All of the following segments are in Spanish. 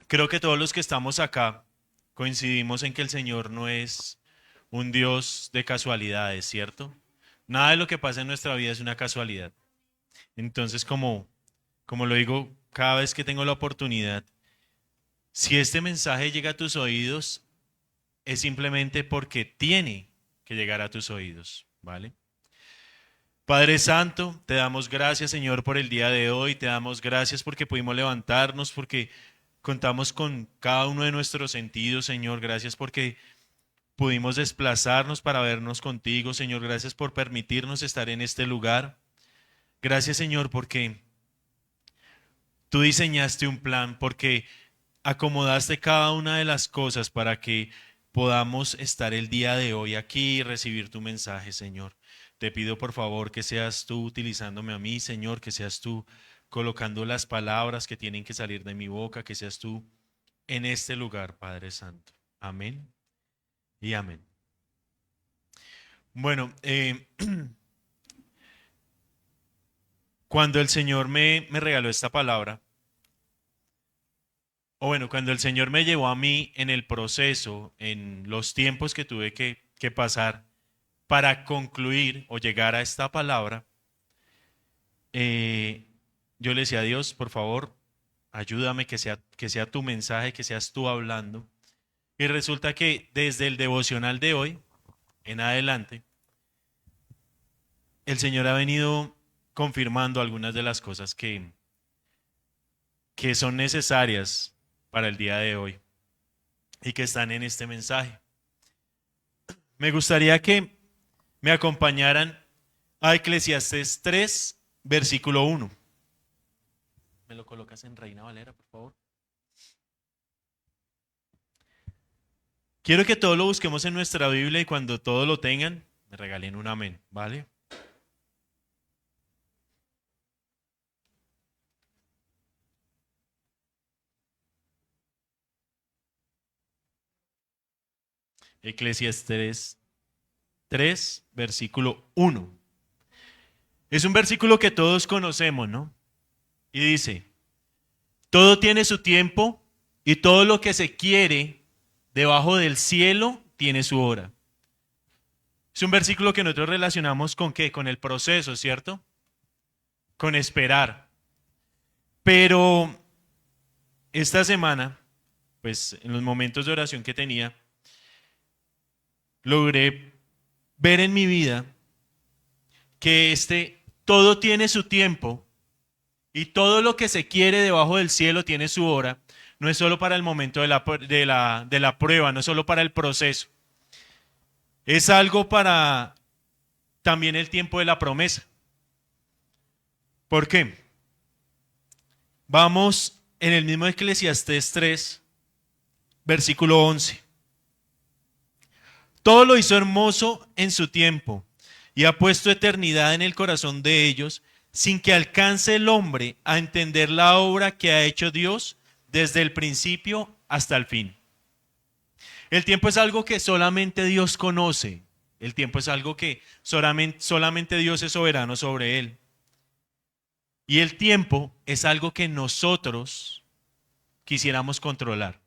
Creo que todos los que estamos acá coincidimos en que el Señor no es un Dios de casualidades, ¿cierto? Nada de lo que pasa en nuestra vida es una casualidad. Entonces, como lo digo cada vez que tengo la oportunidad, si este mensaje llega a tus oídos, es simplemente porque tiene que llegar a tus oídos, ¿vale? Padre Santo, te damos gracias, Señor, por el día de hoy. Te damos gracias porque pudimos levantarnos, porque contamos con cada uno de nuestros sentidos, Señor. Gracias porque pudimos desplazarnos para vernos contigo, Señor. Gracias por permitirnos estar en este lugar. Gracias, Señor, porque tú diseñaste un plan, porque acomodaste cada una de las cosas para que podamos estar el día de hoy aquí y recibir tu mensaje, Señor. Te pido por favor que seas tú utilizándome a mí, Señor, que seas tú colocando las palabras que tienen que salir de mi boca, que seas tú en este lugar, Padre Santo. Amén y amén. Bueno, cuando el Señor me regaló esta palabra, o bueno, cuando el Señor me llevó a mí en el proceso, en los tiempos que tuve que pasar para concluir o llegar a esta palabra, eh, yo le decía a Dios, por favor, ayúdame que sea tu mensaje, que seas tú hablando. Y resulta que desde el devocional de hoy en adelante, el Señor ha venido confirmando algunas de las cosas que son necesarias para el día de hoy y que están en este mensaje. Me gustaría que me acompañaran a Eclesiastés 3, versículo 1. ¿Me lo colocas en Reina Valera, por favor? Quiero que todo lo busquemos en nuestra Biblia y cuando todo lo tengan, me regalen un amén, ¿vale? Eclesiastés 3, versículo 1. Es un versículo que todos conocemos, ¿no? Y dice, todo tiene su tiempo y todo lo que se quiere debajo del cielo tiene su hora. Es un versículo que nosotros relacionamos con qué? Con el proceso, ¿cierto? Con esperar. Pero esta semana, pues en los momentos de oración que tenía, logré ver en mi vida que todo tiene su tiempo y todo lo que se quiere debajo del cielo tiene su hora. No es solo para el momento de la prueba, no es solo para el proceso. Es algo para también el tiempo de la promesa. ¿Por qué? Vamos en el mismo Eclesiastés 3, versículo 11. Todo lo hizo hermoso en su tiempo y ha puesto eternidad en el corazón de ellos sin que alcance el hombre a entender la obra que ha hecho Dios desde el principio hasta el fin. El tiempo es algo que solamente Dios conoce. El tiempo es algo que solamente Dios es soberano sobre él. Y el tiempo es algo que nosotros quisiéramos controlar.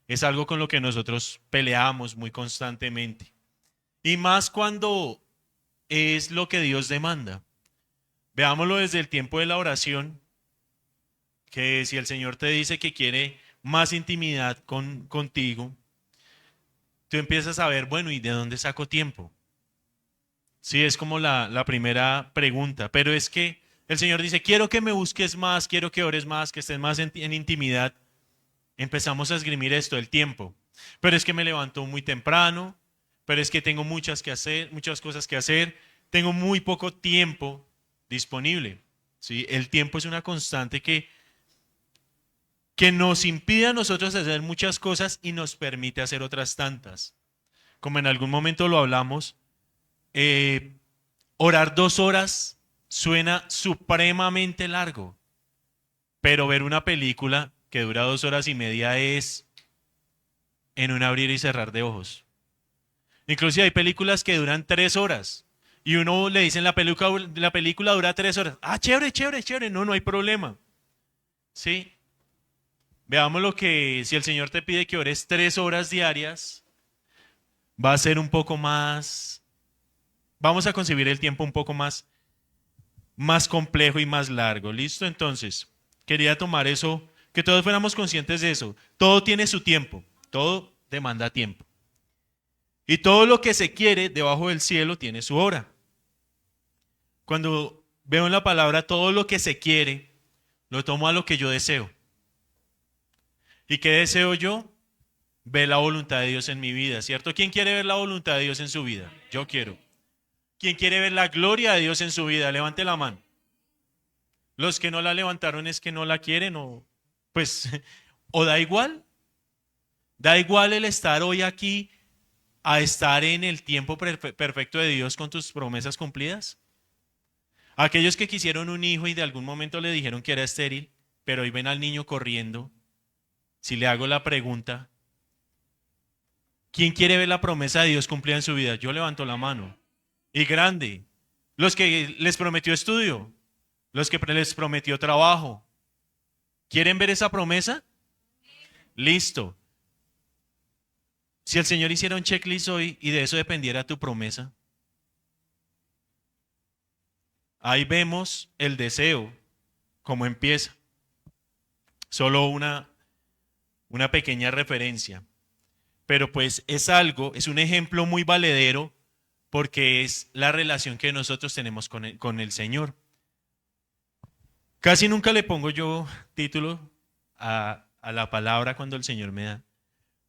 Es algo con lo que nosotros peleamos muy constantemente. Y más cuando es lo que Dios demanda. Veámoslo desde el tiempo de la oración, que si el Señor te dice que quiere más intimidad contigo, tú empiezas a ver, bueno, ¿y de dónde saco tiempo? Sí, es como la primera pregunta, pero es que el Señor dice, quiero que me busques más, quiero que ores más, que estés más en intimidad. Empezamos a esgrimir esto, el tiempo. Pero es que me levanto muy temprano, pero es que tengo muchas cosas que hacer, tengo muy poco tiempo disponible. ¿Sí? El tiempo es una constante que nos impide a nosotros hacer muchas cosas y nos permite hacer otras tantas. Como en algún momento lo hablamos, eh, orar 2 horas suena supremamente largo, pero ver una película que dura 2 horas y media es en un abrir y cerrar de ojos. Inclusive hay películas que duran 3 horas y uno le dice la película dura 3 horas. Ah, chévere, chévere, chévere. No, no hay problema. ¿Sí? Veamos lo que, si el Señor te pide que ores 3 horas diarias, va a ser un poco más, vamos a concebir el tiempo un poco más complejo y más largo. ¿Listo? Entonces, quería tomar eso, que todos fuéramos conscientes de eso. Todo tiene su tiempo, todo demanda tiempo. Y todo lo que se quiere debajo del cielo tiene su hora. Cuando veo en la palabra todo lo que se quiere, lo tomo a lo que yo deseo. ¿Y qué deseo yo? Ver la voluntad de Dios en mi vida, ¿cierto? ¿Quién quiere ver la voluntad de Dios en su vida? Yo quiero. ¿Quién quiere ver la gloria de Dios en su vida? Levante la mano. Los que no la levantaron es que no la quieren o pues o da igual. Da igual el estar hoy aquí a estar en el tiempo perfecto de Dios con tus promesas cumplidas. Aquellos que quisieron un hijo y de algún momento le dijeron que era estéril, pero hoy ven al niño corriendo. Si le hago la pregunta, ¿quién quiere ver la promesa de Dios cumplida en su vida? Yo levanto la mano. Y grande. Los que les prometió estudio, los que les prometió trabajo. ¿Quieren ver esa promesa? Listo. Si el Señor hiciera un checklist hoy y de eso dependiera tu promesa, ahí vemos el deseo, cómo empieza. Solo una pequeña referencia. Pero pues es algo, es un ejemplo muy valedero porque es la relación que nosotros tenemos con el Señor. Casi nunca le pongo yo título a la palabra cuando el Señor me da,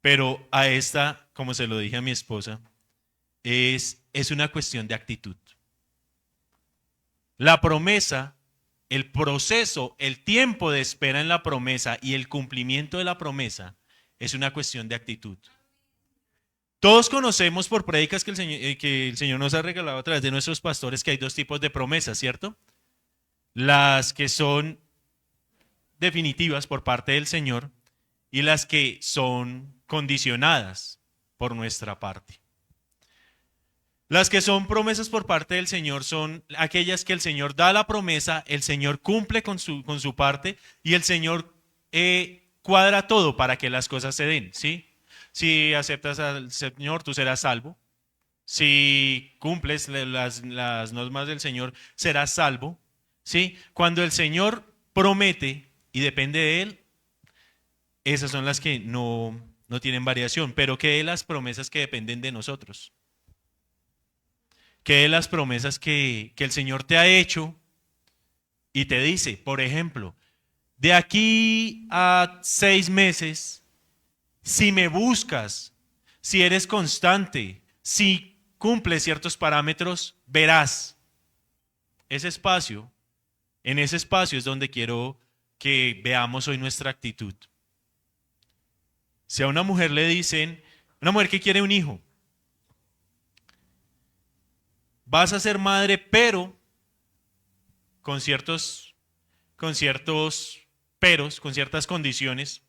pero a esta, como se lo dije a mi esposa, es una cuestión de actitud. La promesa, el proceso, el tiempo de espera en la promesa y el cumplimiento de la promesa es una cuestión de actitud. Todos conocemos por prédicas que el Señor nos ha regalado a través de nuestros pastores que hay dos tipos de promesas, ¿cierto? Las que son definitivas por parte del Señor y las que son condicionadas por nuestra parte. Las que son promesas por parte del Señor son aquellas que el Señor da la promesa, el Señor cumple con su parte y el Señor cuadra todo para que las cosas se den, ¿sí? Si aceptas al Señor, tú serás salvo. Si cumples las normas del Señor, serás salvo, ¿sí? Cuando el Señor promete y depende de Él, esas son las que no tienen variación, pero ¿qué de las promesas que dependen de nosotros? ¿Qué de las promesas que el Señor te ha hecho y te dice, por ejemplo, de aquí a 6 meses, si me buscas, si eres constante, si cumples ciertos parámetros, verás ese espacio. En ese espacio es donde quiero que veamos hoy nuestra actitud. Si a una mujer le dicen, una mujer que quiere un hijo, vas a ser madre, pero con ciertos peros, con ciertas condiciones.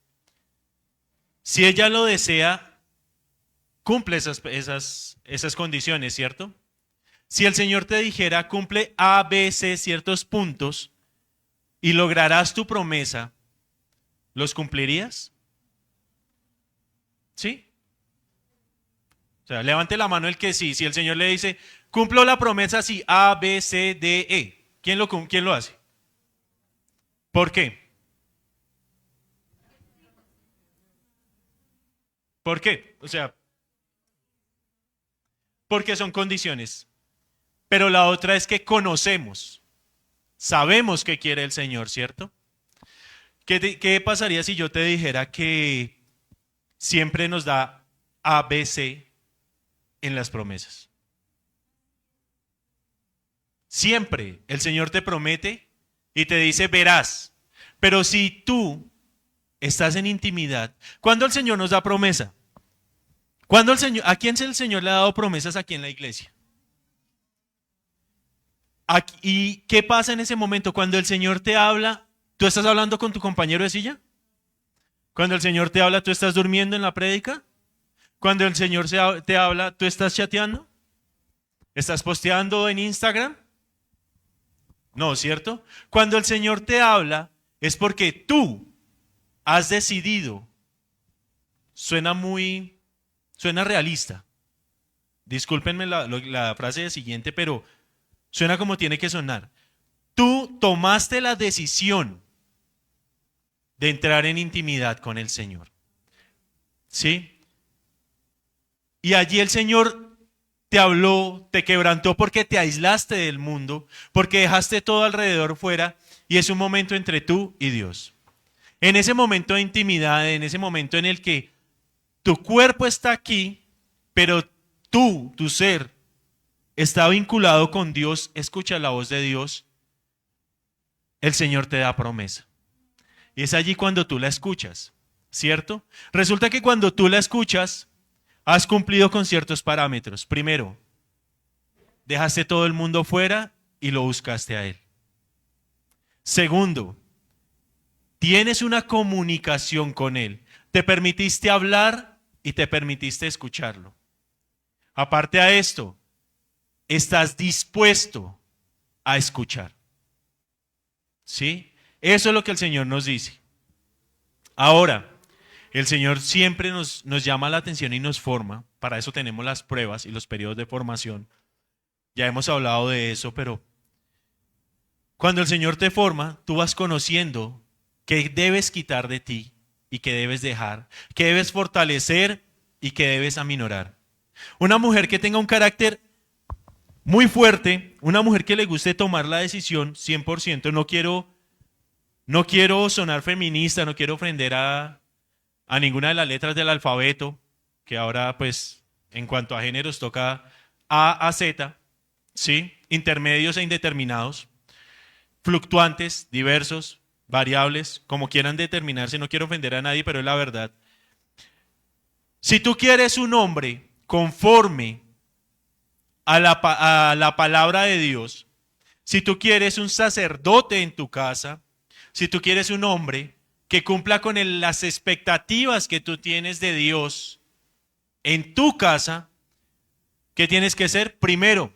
Si ella lo desea, cumple esas condiciones, ¿cierto? Si el Señor te dijera, cumple A, B, C, ciertos puntos y lograrás tu promesa, ¿los cumplirías? ¿Sí? O sea, levante la mano el que sí. Si el Señor le dice, cumplo la promesa si A, B, C, D, E. ¿Quién lo hace? ¿Por qué? ¿Por qué? O sea, porque son condiciones. Pero la otra es que conocemos, sabemos qué quiere el Señor, ¿cierto? ¿Qué pasaría si yo te dijera que siempre nos da A, B, C en las promesas? Siempre el Señor te promete y te dice, verás. Pero si tú estás en intimidad, ¿cuándo el Señor nos da promesa? ¿A quién el Señor le ha dado promesas aquí en la iglesia? ¿Y qué pasa en ese momento? Cuando el Señor te habla, ¿tú estás hablando con tu compañero de silla? Cuando el Señor te habla, ¿tú estás durmiendo en la prédica? Cuando el Señor te habla, ¿tú estás chateando? ¿Estás posteando en Instagram? No, ¿cierto? Cuando el Señor te habla, es porque tú has decidido, suena realista. Discúlpenme la frase siguiente, pero suena como tiene que sonar. Tú tomaste la decisión de entrar en intimidad con el Señor. ¿Sí? Y allí el Señor te habló, te quebrantó porque te aislaste del mundo, porque dejaste todo alrededor fuera y es un momento entre tú y Dios. En ese momento de intimidad, en ese momento en el que tu cuerpo está aquí, pero tú, tu ser, está vinculado con Dios, escucha la voz de Dios, el Señor te da promesa. Y es allí cuando tú la escuchas, ¿cierto? Resulta que cuando tú la escuchas, has cumplido con ciertos parámetros. Primero, dejaste todo el mundo fuera y lo buscaste a Él. Segundo, tienes una comunicación con Él. Te permitiste hablar y te permitiste escucharlo. Aparte a esto, estás dispuesto a escuchar. ¿Sí? Eso es lo que el Señor nos dice. Ahora, el Señor siempre nos llama la atención y nos forma. Para eso tenemos las pruebas y los periodos de formación. Ya hemos hablado de eso, pero cuando el Señor te forma, tú vas conociendo qué debes quitar de ti y qué debes dejar, qué debes fortalecer y qué debes aminorar. Una mujer que tenga un carácter muy fuerte, una mujer que le guste tomar la decisión 100%, no quiero sonar feminista, no quiero ofender a ninguna de las letras del alfabeto, que ahora pues en cuanto a géneros toca A a Z, ¿sí? Intermedios e indeterminados, fluctuantes, diversos, variables, como quieran determinarse, no quiero ofender a nadie, pero es la verdad. Si tú quieres un hombre conforme a la palabra de Dios, si tú quieres un sacerdote en tu casa, si tú quieres un hombre que cumpla con las expectativas que tú tienes de Dios en tu casa, ¿qué tienes que ser? Primero,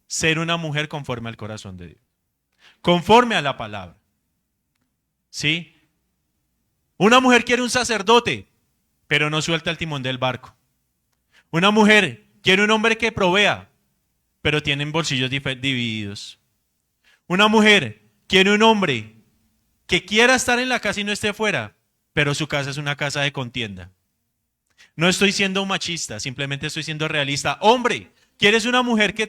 ser una mujer conforme al corazón de Dios, conforme a la palabra. ¿Sí? Una mujer quiere un sacerdote, pero no suelta el timón del barco. Una mujer quiere un hombre que provea, pero tienen bolsillos divididos. Una mujer quiere un hombre que quiera estar en la casa y no esté fuera, pero su casa es una casa de contienda. No estoy siendo machista, simplemente estoy siendo realista. Hombre, ¿quieres una mujer que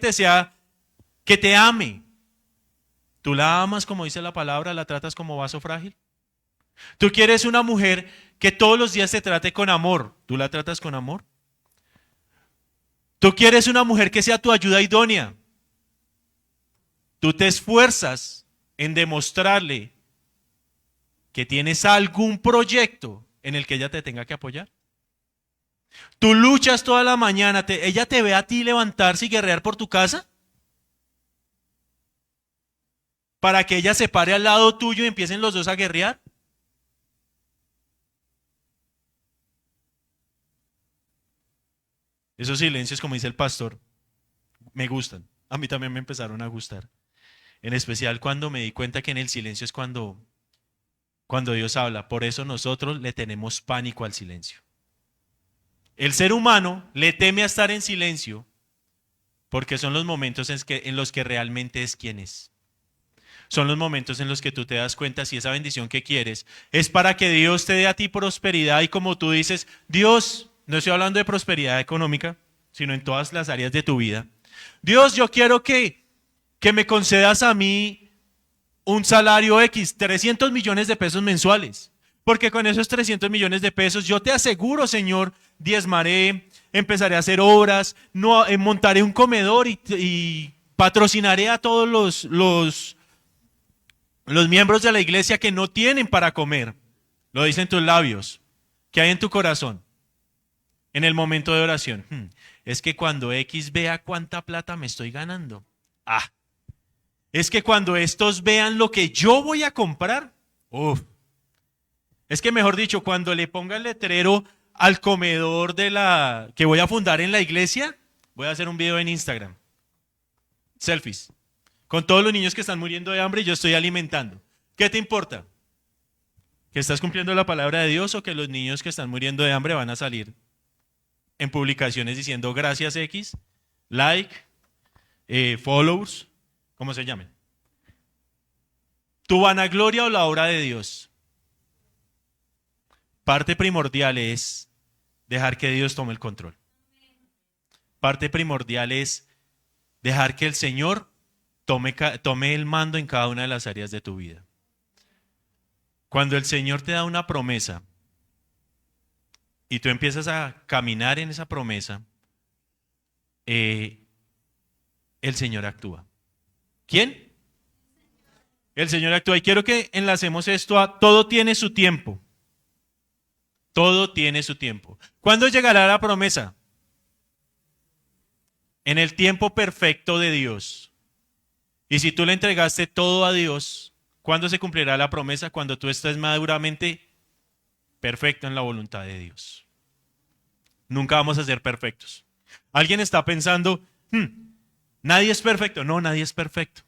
que te ame? ¿Tú la amas como dice la palabra, la tratas como vaso frágil? ¿Tú quieres una mujer que todos los días te trate con amor? ¿Tú la tratas con amor? ¿Tú quieres una mujer que sea tu ayuda idónea? ¿Tú te esfuerzas en demostrarle que tienes algún proyecto en el que ella te tenga que apoyar? ¿Tú luchas toda la mañana, ella te ve a ti levantarse y guerrear por tu casa? ¿Para que ella se pare al lado tuyo y empiecen los dos a guerrear? Esos silencios, como dice el pastor, me gustan. A mí también me empezaron a gustar. En especial cuando me di cuenta que en el silencio es cuando Dios habla. Por eso nosotros le tenemos pánico al silencio. El ser humano le teme a estar en silencio porque son los momentos en los que realmente es quien es. Son los momentos en los que tú te das cuenta si esa bendición que quieres es para que Dios te dé a ti prosperidad y como tú dices, Dios, no estoy hablando de prosperidad económica, sino en todas las áreas de tu vida. Dios, yo quiero que me concedas a mí un salario X, 300 millones de pesos mensuales. Porque con esos 300 millones de pesos yo te aseguro, Señor, diezmaré, empezaré a hacer obras, no, montaré un comedor y patrocinaré a todos los miembros de la iglesia que no tienen para comer. Lo dicen tus labios. ¿Qué hay en tu corazón? En el momento de oración. Es que cuando X vea cuánta plata me estoy ganando. Es que cuando estos vean lo que yo voy a comprar. Es que mejor dicho, cuando le ponga el letrero al comedor que voy a fundar en la iglesia, voy a hacer un video en Instagram. Selfies. Con todos los niños que están muriendo de hambre y yo estoy alimentando. ¿Qué te importa? ¿Que estás cumpliendo la palabra de Dios o que los niños que están muriendo de hambre van a salir en publicaciones diciendo gracias X, like, follows, como se llamen? ¿Tu vanagloria o la obra de Dios? Parte primordial es dejar que Dios tome el control. Parte primordial es dejar que el Señor tome el mando en cada una de las áreas de tu vida. Cuando el Señor te da una promesa y tú empiezas a caminar en esa promesa, el Señor actúa. ¿Quién? El Señor actúa. Y quiero que enlacemos esto a todo tiene su tiempo. Todo tiene su tiempo. ¿Cuándo llegará la promesa? En el tiempo perfecto de Dios. Y si tú le entregaste todo a Dios, ¿cuándo se cumplirá la promesa? Cuando tú estés maduramente perfecto en la voluntad de Dios. Nunca vamos a ser perfectos. Alguien está pensando, nadie es perfecto. No, nadie es perfecto.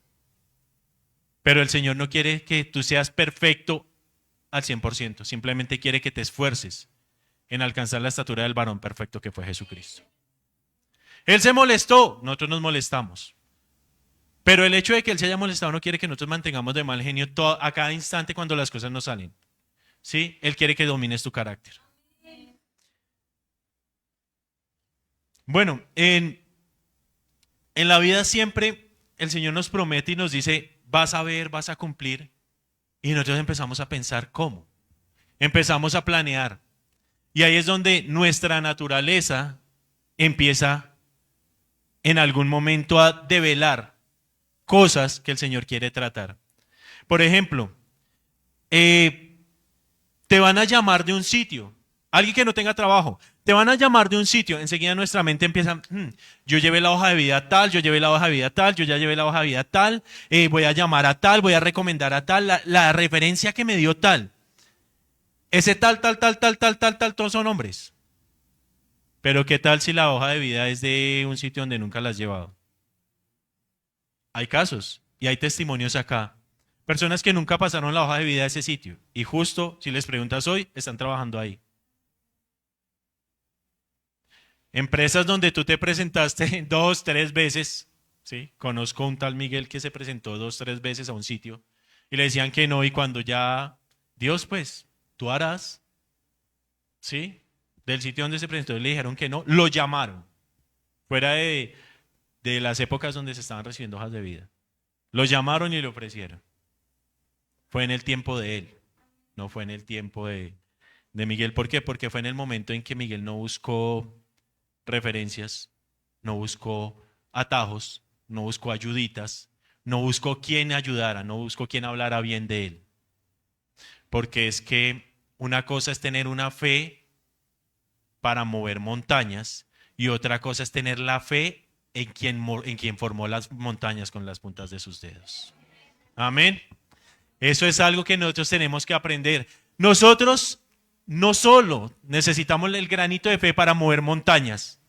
Pero el Señor no quiere que tú seas perfecto al 100%. Simplemente quiere que te esfuerces en alcanzar la estatura del varón perfecto que fue Jesucristo. Él se molestó, nosotros nos molestamos. Pero el hecho de que Él se haya molestado no quiere que nosotros mantengamos de mal genio a cada instante cuando las cosas no salen. ¿Sí? Él quiere que domines tu carácter. Bueno, en la vida siempre el Señor nos promete y nos dice, vas a ver, vas a cumplir. Y nosotros empezamos a pensar cómo. Empezamos a planear. Y ahí es donde nuestra naturaleza empieza en algún momento a develar cosas que el Señor quiere tratar. Por ejemplo, te van a llamar de un sitio, alguien que no tenga trabajo, te van a llamar de un sitio, enseguida nuestra mente empieza, yo llevé la hoja de vida tal, yo llevé la hoja de vida tal, yo ya llevé la hoja de vida tal, voy a llamar a tal, voy a recomendar a tal, la referencia que me dio tal. Ese tal, todos son hombres. Pero ¿qué tal si la hoja de vida es de un sitio donde nunca la has llevado? Hay casos y hay testimonios acá. Personas que nunca pasaron la hoja de vida a ese sitio y justo, si les preguntas hoy, están trabajando ahí. Empresas donde tú te presentaste 2, 3 veces, ¿sí? Conozco un tal Miguel que se presentó 2, 3 veces a un sitio y le decían que no y cuando ya, Dios pues, tú harás, ¿sí? Del sitio donde se presentó le dijeron que no, lo llamaron, fuera de las épocas donde se estaban recibiendo hojas de vida. Lo llamaron y le ofrecieron. Fue en el tiempo de él, no fue en el tiempo de Miguel. ¿Por qué? Porque fue en el momento en que Miguel no buscó referencias, no buscó atajos, no buscó ayuditas, no buscó quien ayudara, no buscó quien hablara bien de él. Porque es que una cosa es tener una fe para mover montañas y otra cosa es tener la fe en quien formó las montañas con las puntas de sus dedos. Amén. Eso es algo que nosotros tenemos que aprender. Nosotros no solo necesitamos el granito de fe para mover montañas,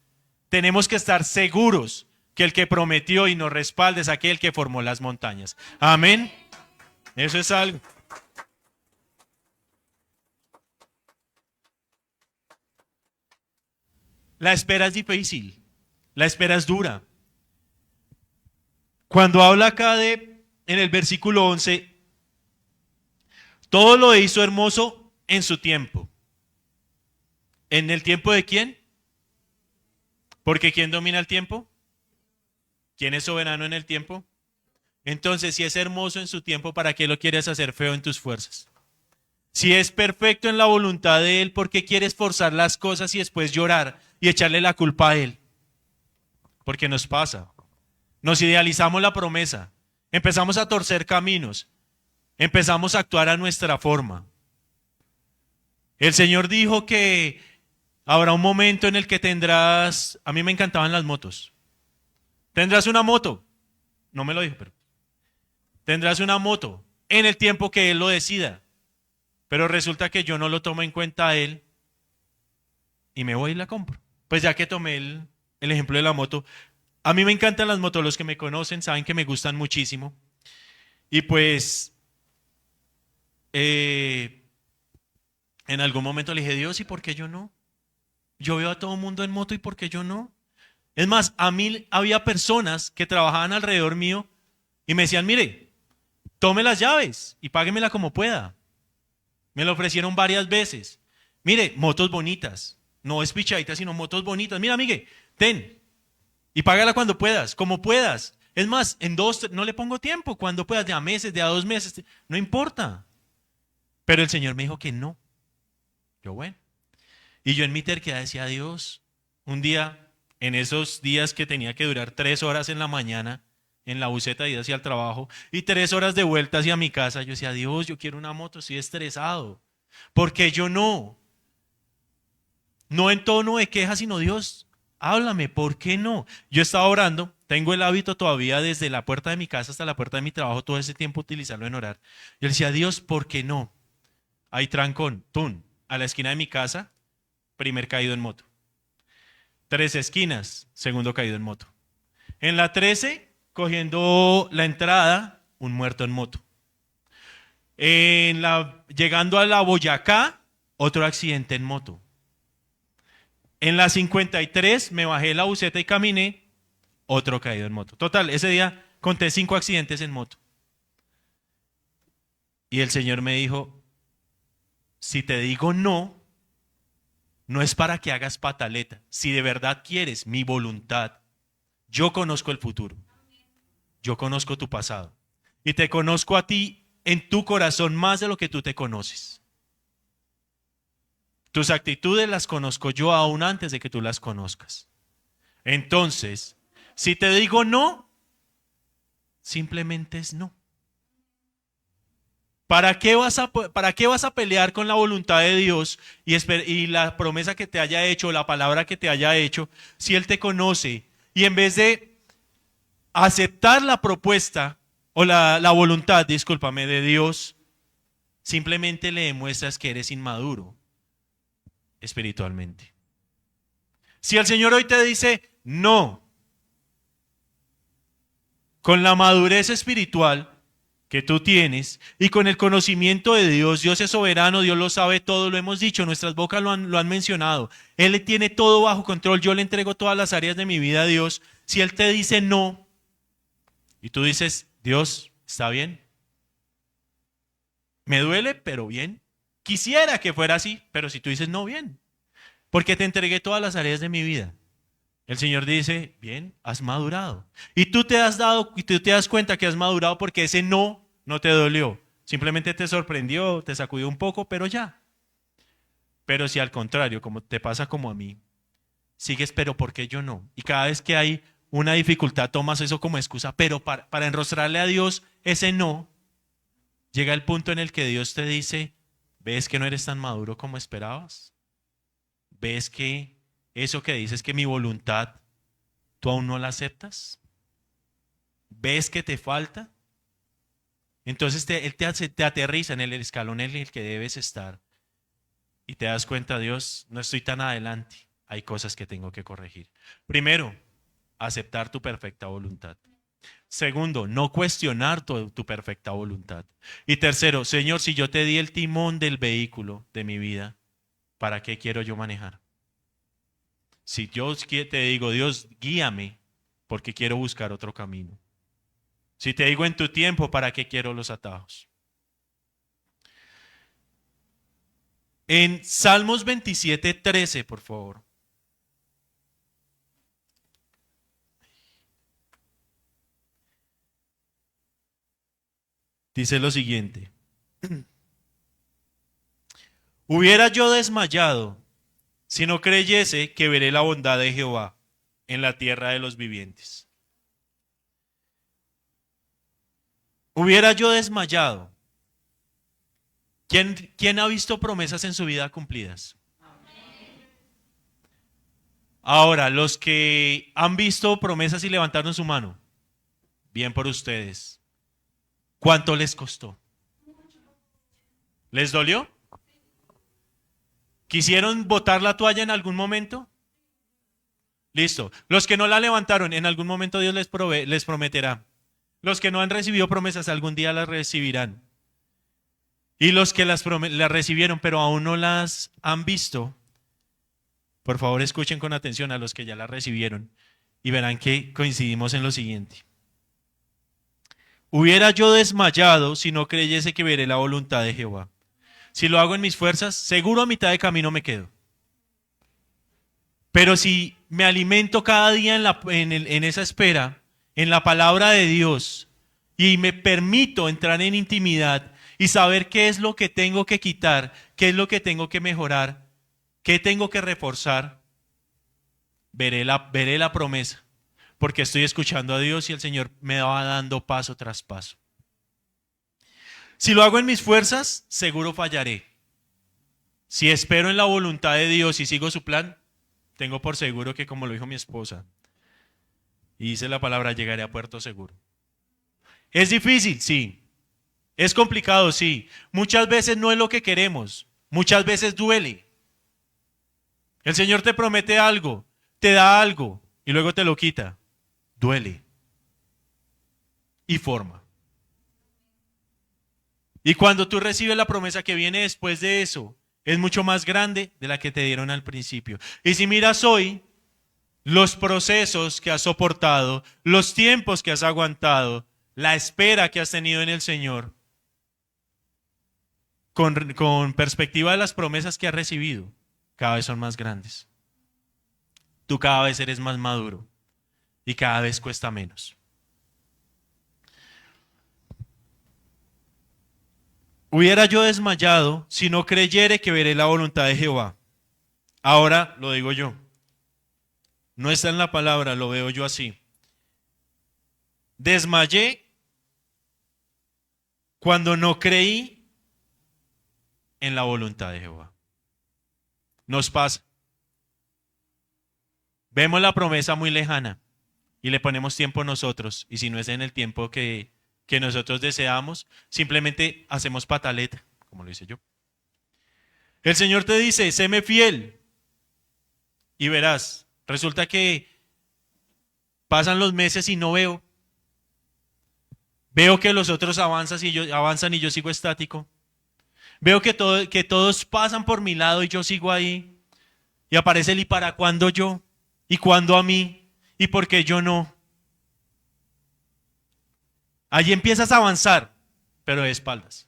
tenemos que estar seguros que el que prometió y nos respalda es aquel que formó las montañas. Amén. Eso es algo. La espera es difícil, la espera es dura. Cuando habla acá en el versículo 11, todo lo hizo hermoso en su tiempo. ¿En el tiempo de quién? Porque ¿quién domina el tiempo? ¿Quién es soberano en el tiempo? Entonces, si es hermoso en su tiempo, ¿para qué lo quieres hacer feo en tus fuerzas? Si es perfecto en la voluntad de Él, ¿por qué quieres forzar las cosas y después llorar y echarle la culpa a Él? Porque nos pasa. Nos idealizamos la promesa. Empezamos a torcer caminos. Empezamos a actuar a nuestra forma. El Señor dijo que habrá un momento en el que tendrás, a mí me encantaban las motos. Tendrás una moto. No me lo dijo, pero tendrás una moto en el tiempo que Él lo decida. Pero resulta que yo no lo tomo en cuenta a Él y me voy y la compro. Pues ya que tomé el ejemplo de la moto, a mí me encantan las motos, los que me conocen saben que me gustan muchísimo. Y pues En algún momento le dije, Dios, ¿y por qué yo no? Yo veo a todo el mundo en moto y ¿por qué yo no? Es más, a mí había personas que trabajaban alrededor mío y me decían, mire, tome las llaves y páguemela como pueda. Me lo ofrecieron varias veces. Mire, motos bonitas. No es pichadita, sino motos bonitas. Mira, Miguel, ten. Y págala cuando puedas, como puedas. Es más, en dos, no le pongo tiempo, cuando puedas, de a meses, de a 2 meses, no importa. Pero el Señor me dijo que no. Yo, bueno. Y yo en mi terquedad decía, Dios, un día, en esos días que tenía que durar 3 horas en la mañana, en la buseta de ida hacia el trabajo, y 3 horas de vuelta hacia mi casa, yo decía, Dios, yo quiero una moto, estoy estresado. Porque yo no, no en tono de queja, sino Dios, háblame, ¿por qué no? Yo estaba orando, tengo el hábito todavía desde la puerta de mi casa hasta la puerta de mi trabajo, todo ese tiempo utilizarlo en orar. Yo le decía, Dios, ¿por qué no? Hay trancón, tun, a la esquina de mi casa, primer caído en moto. 13 esquinas, segundo caído en moto. En la 13, cogiendo la entrada, un muerto en moto. Llegando a la Boyacá, otro accidente en moto. En la 53 me bajé de la buseta y caminé, otro caído en moto. Total, ese día conté 5 accidentes en moto. Y el Señor me dijo, si te digo no, no es para que hagas pataleta. Si de verdad quieres mi voluntad, yo conozco el futuro. Yo conozco tu pasado. Y te conozco a ti en tu corazón más de lo que tú te conoces. Tus actitudes las conozco yo aún antes de que tú las conozcas. Entonces, si te digo no, simplemente es no. ¿Para qué vas a pelear con la voluntad de Dios y la promesa que te haya hecho, la palabra que te haya hecho, si Él te conoce? Y en vez de aceptar la propuesta o la voluntad, discúlpame, de Dios, simplemente le demuestras que eres inmaduro espiritualmente. Si el Señor hoy te dice no, con la madurez espiritual que tú tienes y con el conocimiento de Dios, Dios es soberano, Dios lo sabe todo, lo hemos dicho, nuestras bocas lo han mencionado, Él tiene todo bajo control, yo le entrego todas las áreas de mi vida a Dios. Si Él te dice no y tú dices, Dios, está bien, me duele, pero bien, quisiera que fuera así, pero si tú dices no, bien, porque te entregué todas las áreas de mi vida. El Señor dice, bien, has madurado. Y tú te das cuenta que has madurado porque ese no te dolió. Simplemente te sorprendió, te sacudió un poco, pero ya. Pero si al contrario, como te pasa como a mí, sigues, pero ¿por qué yo no? Y cada vez que hay una dificultad, tomas eso como excusa, pero para enrostrarle a Dios ese no, llega el punto en el que Dios te dice, ¿ves que no eres tan maduro como esperabas? ¿Ves que eso que dices que mi voluntad, tú aún no la aceptas? ¿Ves que te falta? Entonces Él te aterriza en el escalón en el que debes estar y te das cuenta, Dios, no estoy tan adelante, hay cosas que tengo que corregir. Primero, aceptar tu perfecta voluntad. Segundo, no cuestionar tu perfecta voluntad. Y tercero, Señor, si yo te di el timón del vehículo de mi vida, ¿para qué quiero yo manejar? Si yo te digo, Dios, guíame, porque quiero buscar otro camino. Si te digo en tu tiempo, ¿para qué quiero los atajos? En Salmos 27:13, por favor. Dice lo siguiente. Hubiera yo desmayado si no creyese que veré la bondad de Jehová en la tierra de los vivientes. Hubiera yo desmayado. ¿Quién ha visto promesas en su vida cumplidas? Ahora, los que han visto promesas y levantaron su mano, bien por ustedes. ¿Cuánto les costó? ¿Les dolió? ¿Quisieron botar la toalla en algún momento? Listo. Los que no la levantaron, en algún momento Dios les prometerá. Los que no han recibido promesas, algún día las recibirán. Y los que las recibieron, pero aún no las han visto, por favor escuchen con atención a los que ya las recibieron y verán que coincidimos en lo siguiente. Hubiera yo desmayado si no creyese que veré la voluntad de Jehová. Si lo hago en mis fuerzas, seguro a mitad de camino me quedo. Pero si me alimento cada día en esa espera, en la palabra de Dios, y me permito entrar en intimidad y saber qué es lo que tengo que quitar, qué es lo que tengo que mejorar, qué tengo que reforzar, veré la promesa, porque estoy escuchando a Dios y el Señor me va dando paso tras paso. Si lo hago en mis fuerzas, seguro fallaré. Si espero en la voluntad de Dios y sigo su plan, tengo por seguro que, como lo dijo mi esposa, y dice la palabra, llegaré a puerto seguro. ¿Es difícil? Sí. ¿Es complicado? Sí. Muchas veces no es lo que queremos. Muchas veces duele. El Señor te promete algo, te da algo y luego te lo quita. Duele. Y forma. Y cuando tú recibes la promesa que viene después de eso, es mucho más grande de la que te dieron al principio. Y si miras hoy, los procesos que has soportado, los tiempos que has aguantado, la espera que has tenido en el Señor, con perspectiva de las promesas que has recibido, cada vez son más grandes. Tú cada vez eres más maduro y cada vez cuesta menos. Hubiera yo desmayado si no creyere que veré la voluntad de Jehová. Ahora lo digo yo. No está en la palabra, lo veo yo así. Desmayé cuando no creí en la voluntad de Jehová. Nos pasa. Vemos la promesa muy lejana y le ponemos tiempo nosotros. Y si no es en el tiempo que nosotros deseamos, simplemente hacemos pataleta, como lo hice yo. El Señor te dice, séme fiel y verás. Resulta que pasan los meses y no veo. Veo que los otros avanzan y yo sigo estático. Veo que todos pasan por mi lado y yo sigo ahí. Y aparece el ¿y para cuándo yo? ¿Y cuándo a mí? ¿Y por qué yo no? Allí empiezas a avanzar, pero de espaldas.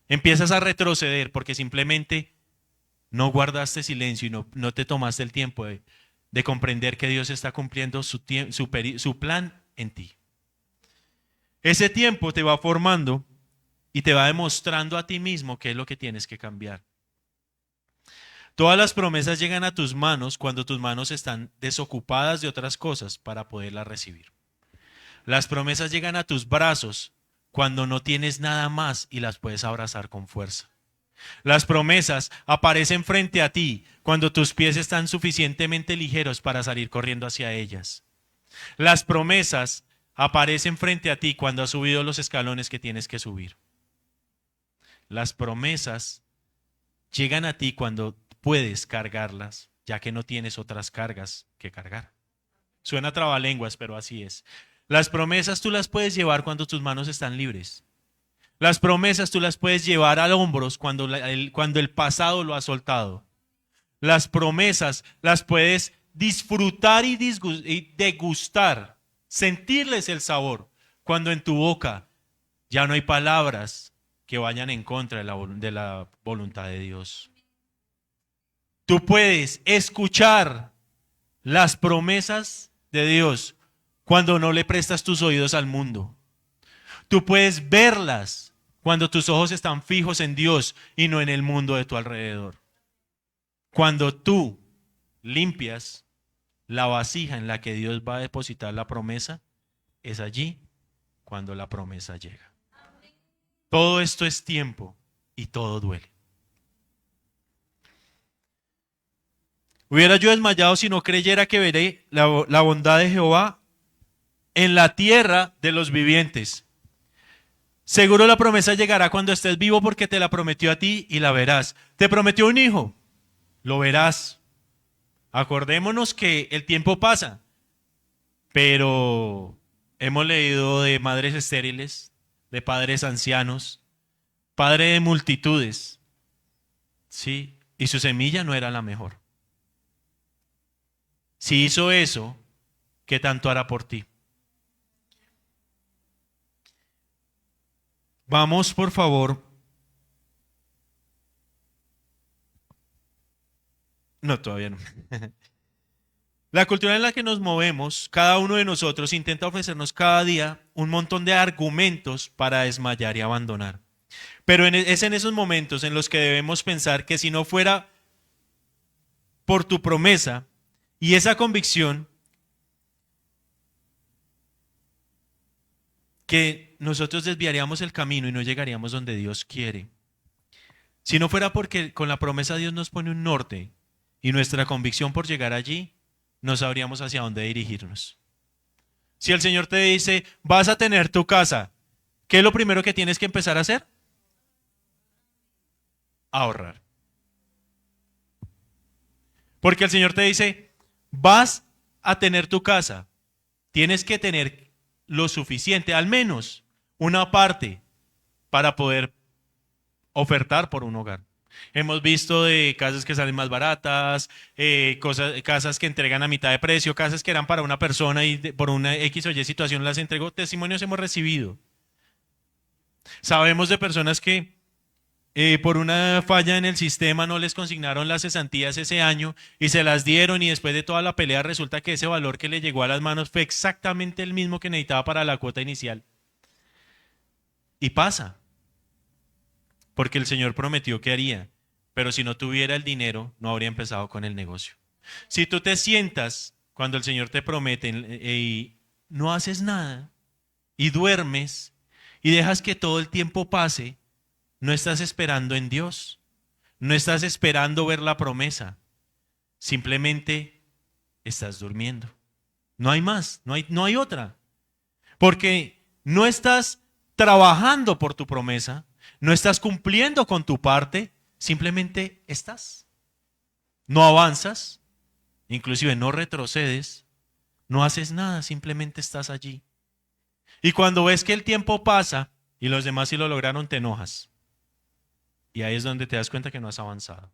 Empiezas a retroceder porque simplemente no guardaste silencio y no te tomaste el tiempo de comprender que Dios está cumpliendo su plan en ti. Ese tiempo te va formando y te va demostrando a ti mismo qué es lo que tienes que cambiar. Todas las promesas llegan a tus manos cuando tus manos están desocupadas de otras cosas para poderlas recibir. Las promesas llegan a tus brazos cuando no tienes nada más y las puedes abrazar con fuerza. Las promesas aparecen frente a ti cuando tus pies están suficientemente ligeros para salir corriendo hacia ellas. Las promesas aparecen frente a ti cuando has subido los escalones que tienes que subir. Las promesas llegan a ti cuando puedes cargarlas, ya que no tienes otras cargas que cargar. Suena trabalenguas, pero así es. Las promesas tú las puedes llevar cuando tus manos están libres. Las promesas tú las puedes llevar a hombros cuando el pasado lo ha soltado. Las promesas las puedes disfrutar y degustar, sentirles el sabor, cuando en tu boca ya no hay palabras que vayan en contra de la voluntad de Dios. Tú puedes escuchar las promesas de Dios cuando no le prestas tus oídos al mundo. Tú puedes verlas cuando tus ojos están fijos en Dios y no en el mundo de tu alrededor. Cuando tú limpias la vasija en la que Dios va a depositar la promesa, es allí cuando la promesa llega. Todo esto es tiempo y todo duele. Hubiera yo desmayado si no creyera que veré la bondad de Jehová en la tierra de los vivientes. Seguro la promesa llegará cuando estés vivo porque te la prometió a ti y la verás. Te prometió un hijo, lo verás. Acordémonos que el tiempo pasa, pero hemos leído de madres estériles, de padres ancianos, padre de multitudes, ¿sí? Y su semilla no era la mejor. Si hizo eso, ¿qué tanto hará por ti? Vamos, por favor. No, todavía no. La cultura en la que nos movemos, cada uno de nosotros intenta ofrecernos cada día un montón de argumentos para desmayar y abandonar. Pero es en esos momentos en los que debemos pensar que si no fuera por tu promesa y esa convicción, que nosotros desviaríamos el camino y no llegaríamos donde Dios quiere. Si no fuera porque con la promesa Dios nos pone un norte y nuestra convicción por llegar allí, no sabríamos hacia dónde dirigirnos. Si el Señor te dice, vas a tener tu casa, ¿qué es lo primero que tienes que empezar a hacer? Ahorrar. Porque el Señor te dice, vas a tener tu casa, tienes que tener lo suficiente, al menos una parte, para poder ofertar por un hogar. Hemos visto de casas que salen más baratas, casas que entregan a mitad de precio, casas que eran para una persona y por una X o Y situación las entregó. Testimonios hemos recibido. Sabemos de personas que por una falla en el sistema no les consignaron las cesantías ese año y se las dieron y después de toda la pelea resulta que ese valor que le llegó a las manos fue exactamente el mismo que necesitaba para la cuota inicial. Y pasa. Porque el Señor prometió que haría, pero si no tuviera el dinero, no habría empezado con el negocio. Si tú te sientas cuando el Señor te promete y no haces nada y duermes y dejas que todo el tiempo pase, no estás esperando en Dios, no estás esperando ver la promesa, simplemente estás durmiendo. No hay más, no hay otra, porque no estás trabajando por tu promesa, no estás cumpliendo con tu parte, simplemente estás. No avanzas, inclusive no retrocedes, no haces nada, simplemente estás allí. Y cuando ves que el tiempo pasa y los demás sí lo lograron, te enojas. Y ahí es donde te das cuenta que no has avanzado.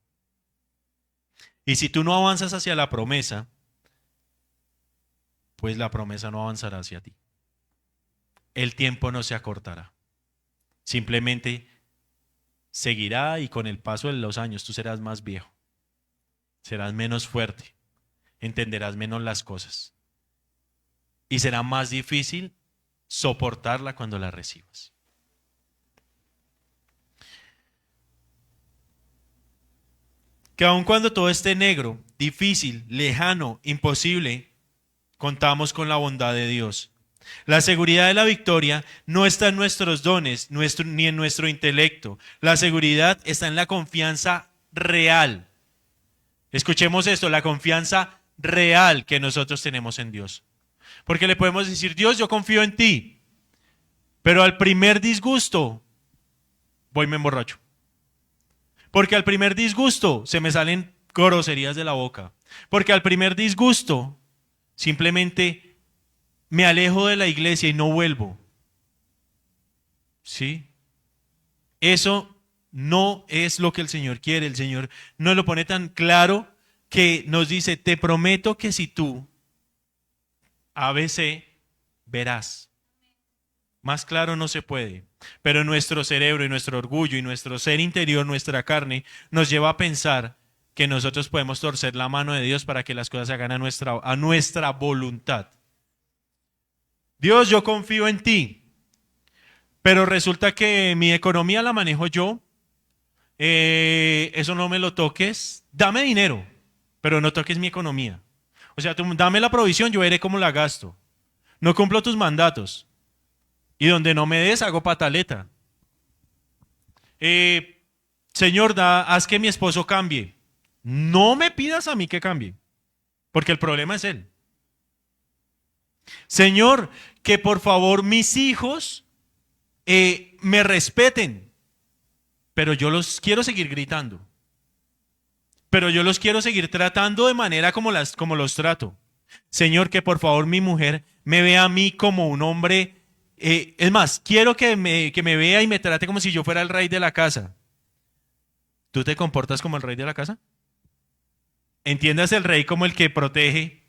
Y si tú no avanzas hacia la promesa, pues la promesa no avanzará hacia ti. El tiempo no se acortará. Simplemente seguirá y con el paso de los años tú serás más viejo, serás menos fuerte, entenderás menos las cosas y será más difícil soportarla cuando la recibas. Que aun cuando todo esté negro, difícil, lejano, imposible, contamos con la bondad de Dios. La seguridad de la victoria no está en nuestros dones, ni en nuestro intelecto. La seguridad está en la confianza real. Escuchemos esto, la confianza real que nosotros tenemos en Dios. Porque le podemos decir, Dios, yo confío en ti. Pero al primer disgusto, voy y me emborracho. Porque al primer disgusto se me salen groserías de la boca. Porque al primer disgusto, simplemente me alejo de la iglesia y no vuelvo. ¿Sí? Eso no es lo que el Señor quiere. El Señor nos lo pone tan claro que nos dice, te prometo que si tú, ABC, verás. Más claro no se puede. Pero nuestro cerebro y nuestro orgullo y nuestro ser interior, nuestra carne, nos lleva a pensar que nosotros podemos torcer la mano de Dios para que las cosas se hagan a nuestra voluntad. Dios, yo confío en ti, pero resulta que mi economía la manejo yo, eso no me lo toques, dame dinero, pero no toques mi economía. O sea, tú dame la provisión, yo veré cómo la gasto. No cumplo tus mandatos. Y donde no me des, hago pataleta. Señor, haz que mi esposo cambie. No me pidas a mí que cambie, porque el problema es él. Señor, que por favor mis hijos me respeten, pero yo los quiero seguir gritando. Pero yo los quiero seguir tratando de manera como los trato. Señor, que por favor mi mujer me vea a mí como un hombre Es más, quiero que me vea y me trate como si yo fuera el rey de la casa. ¿Tú te comportas como el rey de la casa? Entiendas el rey como el que protege,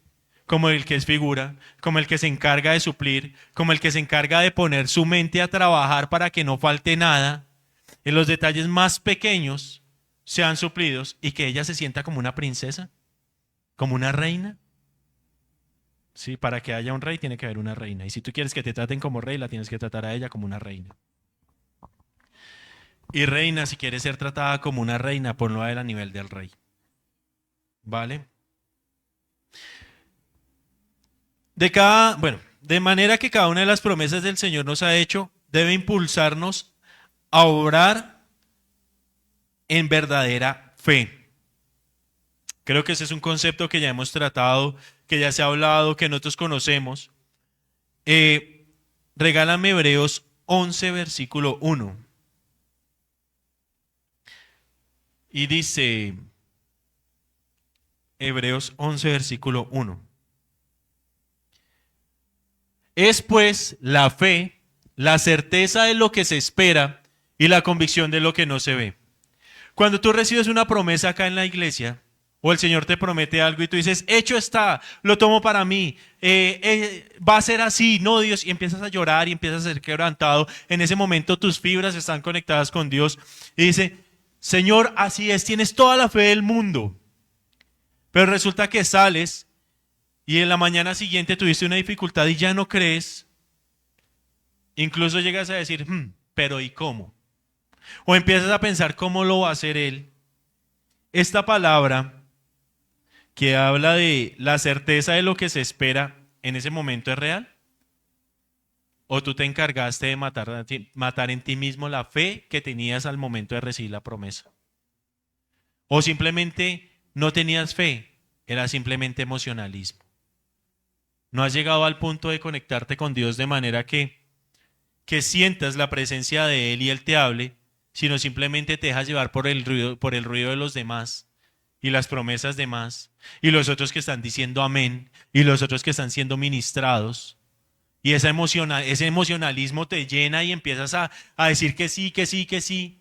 como el que es figura, como el que se encarga de suplir, como el que se encarga de poner su mente a trabajar para que no falte nada, en los detalles más pequeños sean suplidos y que ella se sienta como una princesa, como una reina. Sí, para que haya un rey tiene que haber una reina. Y si tú quieres que te traten como rey, la tienes que tratar a ella como una reina. Y reina, si quiere ser tratada como una reina, ponlo a él a nivel del rey. ¿Vale? De manera que cada una de las promesas del Señor nos ha hecho debe impulsarnos a obrar en verdadera fe. Creo que ese es un concepto que ya hemos tratado, que ya se ha hablado, que nosotros conocemos. Eh, Regálame Hebreos 11, versículo 1. Y dice, Hebreos 11, versículo 1. Es pues la fe, la certeza de lo que se espera y la convicción de lo que no se ve. Cuando tú recibes una promesa acá en la iglesia, o el Señor te promete algo y tú dices, hecho está, lo tomo para mí, va a ser así, no Dios, y empiezas a llorar y empiezas a ser quebrantado, en ese momento tus fibras están conectadas con Dios y dice, Señor, así es, tienes toda la fe del mundo, pero resulta que sales y en la mañana siguiente tuviste una dificultad y ya no crees, incluso llegas a decir, pero ¿y cómo? O empiezas a pensar cómo lo va a hacer Él. Esta palabra que habla de la certeza de lo que se espera en ese momento es real? ¿O tú te encargaste de matar en ti mismo la fe que tenías al momento de recibir la promesa? ¿O simplemente no tenías fe? Era simplemente emocionalismo. No has llegado al punto de conectarte con Dios de manera que sientas la presencia de Él y Él te hable, sino simplemente te dejas llevar por el ruido de los demás y las promesas de más, y los otros que están diciendo amén, y los otros que están siendo ministrados, y ese emocionalismo te llena y empiezas a decir que sí, que sí, que sí,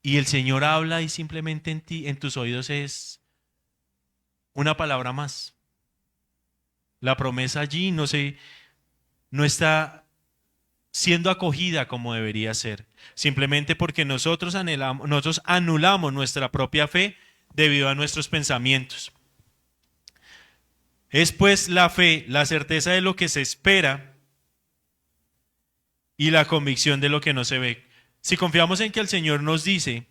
y el Señor habla y simplemente en ti, en tus oídos es una palabra más. La promesa allí no está siendo acogida como debería ser, simplemente porque nosotros anulamos nuestra propia fe debido a nuestros pensamientos. Es pues la fe, la certeza de lo que se espera y la convicción de lo que no se ve. Si confiamos en que el Señor nos dice,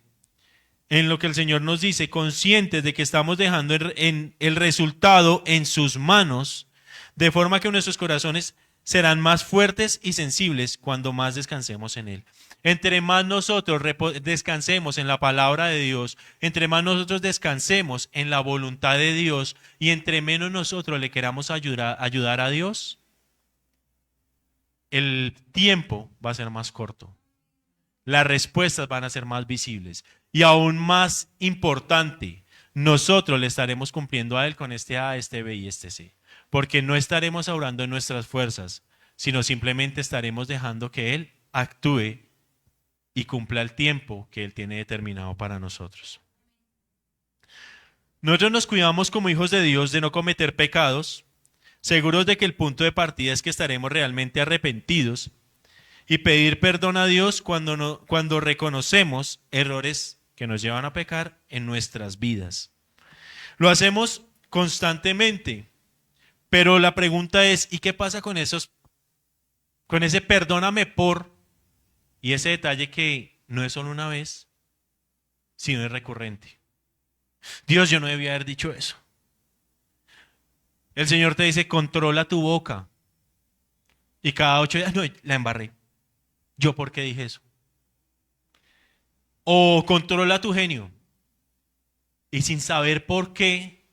en lo que el Señor nos dice, conscientes de que estamos dejando en el resultado en sus manos, de forma que nuestros corazones serán más fuertes y sensibles cuando más descansemos en Él. Entre más nosotros descansemos en la palabra de Dios, entre más nosotros descansemos en la voluntad de Dios y entre menos nosotros le queramos ayudar a Dios, el tiempo va a ser más corto. Las respuestas van a ser más visibles. Y aún más importante, nosotros le estaremos cumpliendo a Él con este A, este B y este C. Porque no estaremos obrando en nuestras fuerzas, sino simplemente estaremos dejando que Él actúe y cumpla el tiempo que Él tiene determinado para nosotros. Nosotros nos cuidamos como hijos de Dios de no cometer pecados, seguros de que el punto de partida es que estaremos realmente arrepentidos y pedir perdón a Dios cuando reconocemos errores que nos llevan a pecar en nuestras vidas. Lo hacemos constantemente, pero la pregunta es, ¿y qué pasa con ese perdóname por y ese detalle que no es solo una vez, sino es recurrente? Dios, yo no debía haber dicho eso. El Señor te dice, controla tu boca. Y cada 8 días, no, la embarré. ¿Yo por qué dije eso? O controla tu genio. Y sin saber por qué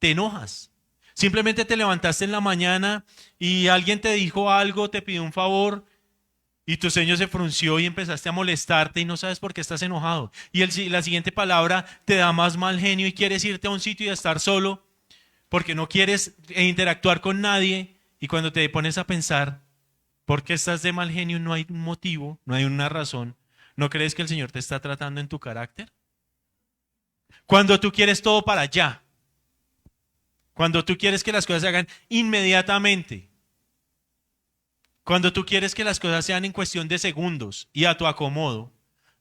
te enojas. Simplemente te levantaste en la mañana y alguien te dijo algo, te pidió un favor y tu ceño se frunció y empezaste a molestarte y no sabes por qué estás enojado. Y la siguiente palabra te da más mal genio y quieres irte a un sitio y a estar solo porque no quieres interactuar con nadie y cuando te pones a pensar, ¿Por qué estás de mal genio? No hay un motivo, no hay una razón. ¿No crees que el Señor te está tratando en tu carácter? Cuando tú quieres todo para allá, cuando tú quieres que las cosas se hagan inmediatamente, cuando tú quieres que las cosas sean en cuestión de segundos y a tu acomodo,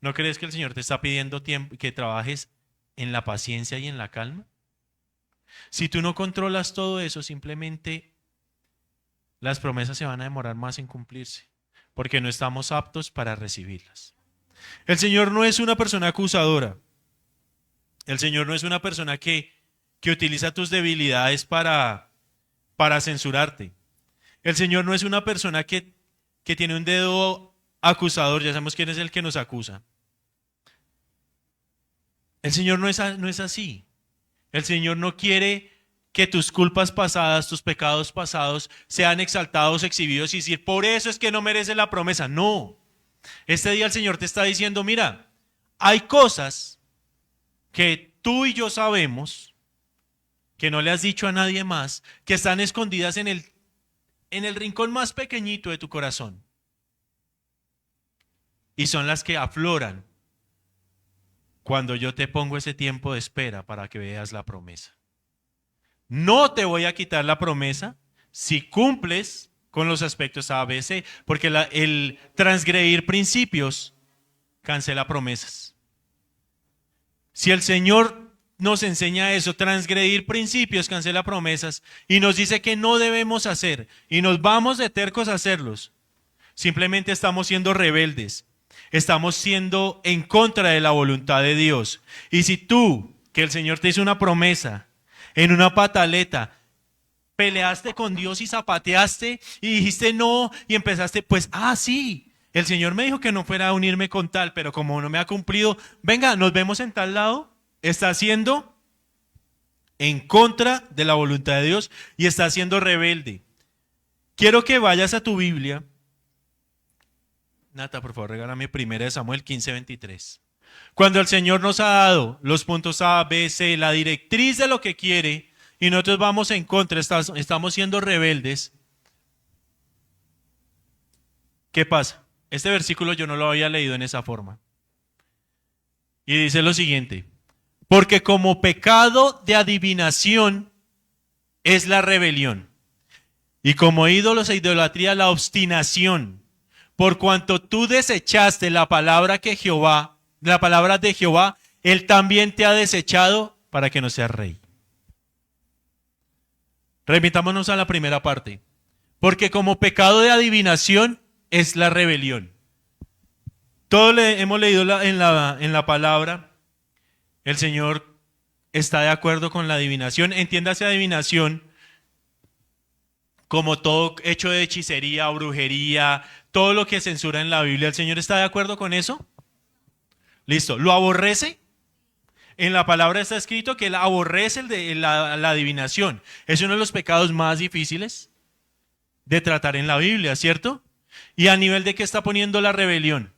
¿no crees que el Señor te está pidiendo tiempo, que trabajes en la paciencia y en la calma? Si tú no controlas todo eso, simplemente las promesas se van a demorar más en cumplirse, porque no estamos aptos para recibirlas. El Señor no es una persona acusadora. El Señor no es una persona que utiliza tus debilidades para censurarte. El Señor no es una persona que tiene un dedo acusador. Ya sabemos quién es el que nos acusa. El Señor no es así. El Señor no quiere que tus culpas pasadas, tus pecados pasados sean exaltados, exhibidos y decir, por eso es que no merece la promesa. No. Este día el Señor te está diciendo, mira, hay cosas que tú y yo sabemos, que no le has dicho a nadie más, que están escondidas en el rincón más pequeñito de tu corazón. Y son las que afloran cuando yo te pongo ese tiempo de espera para que veas la promesa. No te voy a quitar la promesa si cumples con los aspectos A, B, C, porque el transgredir principios cancela promesas. Si el Señor nos enseña eso, transgredir principios cancela promesas y nos dice que no debemos hacer y nos vamos de tercos a hacerlos, simplemente estamos siendo rebeldes, estamos siendo en contra de la voluntad de Dios. Y si tú, que el Señor te hizo una promesa, en una pataleta, peleaste con Dios y zapateaste y dijiste no y empezaste, pues, sí, el Señor me dijo que no fuera a unirme con tal, pero como no me ha cumplido, venga, nos vemos en tal lado, está haciendo en contra de la voluntad de Dios y está siendo rebelde. Quiero que vayas a tu Biblia. Nata, por favor, regálame 1 Samuel 15:23. Cuando el Señor nos ha dado los puntos A, B, C, la directriz de lo que quiere, y nosotros vamos en contra, estamos siendo rebeldes, ¿qué pasa? Este versículo yo no lo había leído en esa forma. Y dice lo siguiente: porque como pecado de adivinación es la rebelión, y como ídolos e idolatría la obstinación, por cuanto tú desechaste la palabra de Jehová, él también te ha desechado para que no seas rey. Remitámonos a la primera parte. Porque como pecado de adivinación es la rebelión. Todos hemos leído en la palabra, el Señor está de acuerdo con la adivinación. Entiéndase adivinación como todo hecho de hechicería, brujería, todo lo que censura en la Biblia. ¿El Señor está de acuerdo con eso? Listo. ¿Lo aborrece? En la palabra está escrito que él aborrece la adivinación. Es uno de los pecados más difíciles de tratar en la Biblia, ¿cierto? ¿Y a nivel de qué está poniendo la rebelión?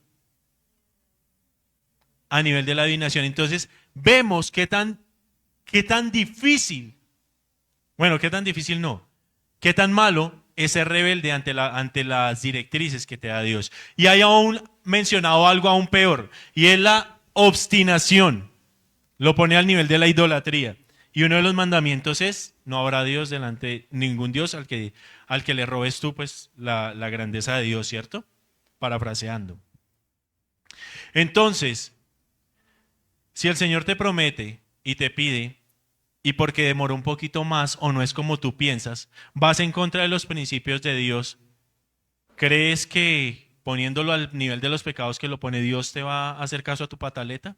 A nivel de la adivinación. Entonces, vemos qué tan difícil, bueno, qué tan difícil no, qué tan malo es ser rebelde ante las directrices que te da Dios. Y hay aún mencionado algo aún peor, y es la obstinación. Lo pone al nivel de la idolatría. Y uno de los mandamientos es, no habrá Dios delante, ningún Dios al que le robes tú pues la grandeza de Dios, ¿cierto? Parafraseando. Entonces, si el Señor te promete y te pide, y porque demoró un poquito más o no es como tú piensas, vas en contra de los principios de Dios, ¿crees que poniéndolo al nivel de los pecados que lo pone Dios te va a hacer caso a tu pataleta?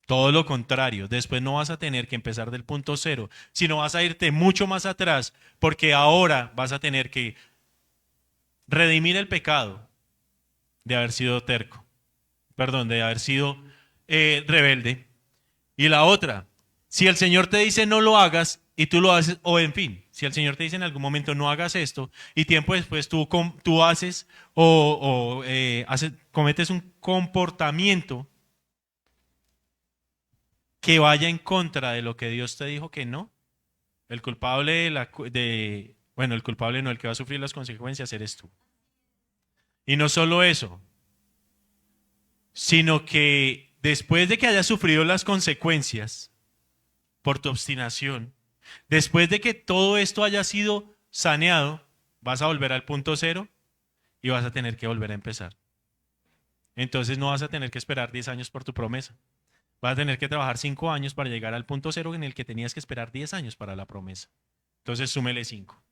Todo lo contrario, después no vas a tener que empezar del punto cero, sino vas a irte mucho más atrás, porque ahora vas a tener que redimir el pecado de haber sido terco, perdón, de haber sido rebelde. Y la otra, si el Señor te dice no lo hagas y tú lo haces, o en fin, si el Señor te dice en algún momento no hagas esto y tiempo después tú haces cometes un comportamiento que vaya en contra de lo que Dios te dijo que no, el culpable Bueno, el culpable no, el que va a sufrir las consecuencias eres tú. Y no solo eso, sino que después de que hayas sufrido las consecuencias por tu obstinación, después de que todo esto haya sido saneado, vas a volver al punto cero y vas a tener que volver a empezar. Entonces no vas a tener que esperar 10 años por tu promesa. Vas a tener que trabajar 5 años para llegar al punto cero en el que tenías que esperar 10 años para la promesa. Entonces súmele 5.